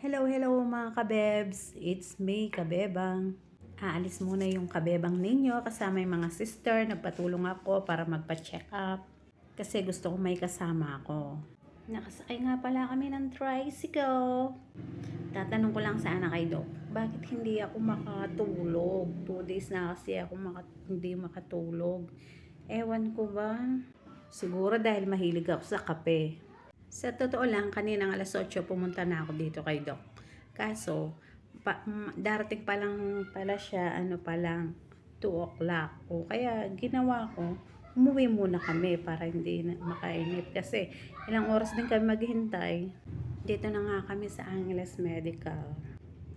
Hello mga kabebs! It's me, Kabebang. Aalis muna yung kabebang ninyo kasama yung mga sister. Nagpatulong ako para magpa-check up. Kasi gusto ko may kasama ako. Nakasakay nga pala kami ng tricycle. Tatanong ko lang sana kay Doc, bakit hindi ako makatulog? 2 days na kasi ako hindi makatulog. Ewan ko ba? Siguro dahil mahilig ako sa kape. Sa totoo lang, kaninang alas 8 pumunta na ako dito kay Doc. Kaso, darating pa lang pala siya, 2 o'clock. O kaya, ginawa ko, umuwi muna kami para hindi makainip. Kasi, ilang oras din kami maghintay. Dito na nga kami sa Angeles Medical.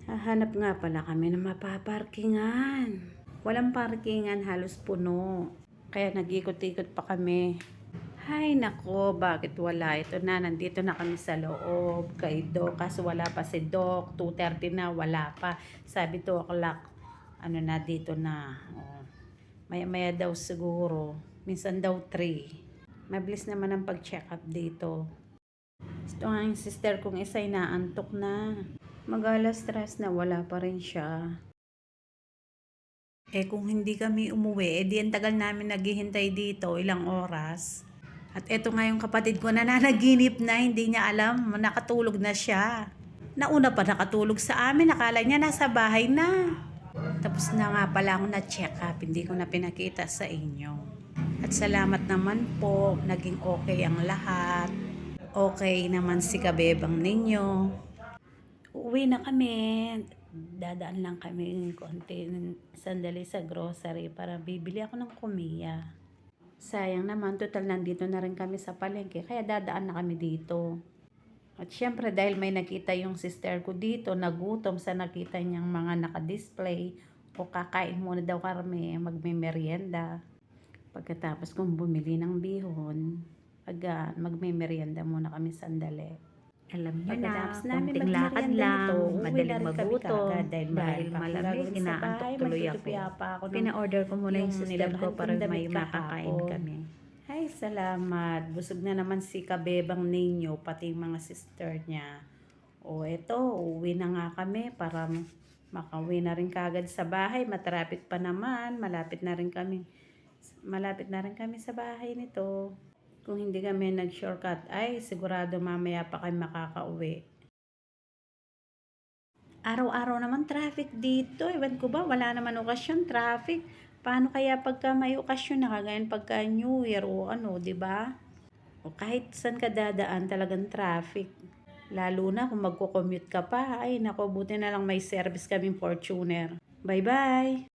Hahanap nga pala kami ng mapaparkingan. Walang parkingan, halos puno. Kaya nag-ikot-ikot pa kami. Hay nako, bakit wala? Ito na, nandito na kami sa loob kay Doc. Kaso wala pa si Doc. 2:30 na, wala pa. Sabi 2 o'clock, dito na. Oh. Maya-maya daw siguro. Minsan daw 3. Mabilis naman ang pag-check up dito. Ito nga yung sister kong isa, inaantok na. Mag-alas 3 na, wala pa rin siya. Kung hindi kami umuwi, di ang tagal namin naghihintay dito, ilang oras. At eto nga yung kapatid ko na nanaginip na, hindi niya alam, nakatulog na siya. Nauna pa nakatulog sa amin, akala niya nasa bahay na. Tapos na nga pala ako na-check up, hindi ko na pinakita sa inyo. At salamat naman po, naging okay ang lahat. Okay naman si kabebang ninyo. Uwi na kami. Dadaan lang kami konti sandali sa grocery para bibili ako ng kumiya. Sayang naman, total nandito na rin kami sa palengke, kaya dadaan na kami dito. At syempre dahil may nakita yung sister ko dito, nagutom sa nakita niyang mga naka-display, o kakain muna daw kami, magme-merienda. Pagkatapos kong bumili ng bihon, magme-merienda muna kami sandali. Alam niyo na, konting lakad lang, madaling magutom, dahil malamig, inaantok tuloy ako. Pina-order ko muna yung sister ko para may makakain kami. Ay, salamat. Busog na naman si kabebang ninyo, pati yung mga sister niya. O eto, uwi na nga kami para makauwi na rin kagad sa bahay. Matraffic pa naman, malapit na rin kami sa bahay nito. Kung hindi kami nag-shortcut, ay sigurado mamaya pa kami makakauwi. Araw-araw naman traffic dito. Ewan ko ba, wala naman okasyon, traffic. Paano kaya pagka may okasyon na kagayan pagka New Year o di ba? O kahit saan ka dadaan, talagang traffic. Lalo na kung magko-commute ka pa. Ay nako, buti na lang may service kaming Fortuner. Bye-bye!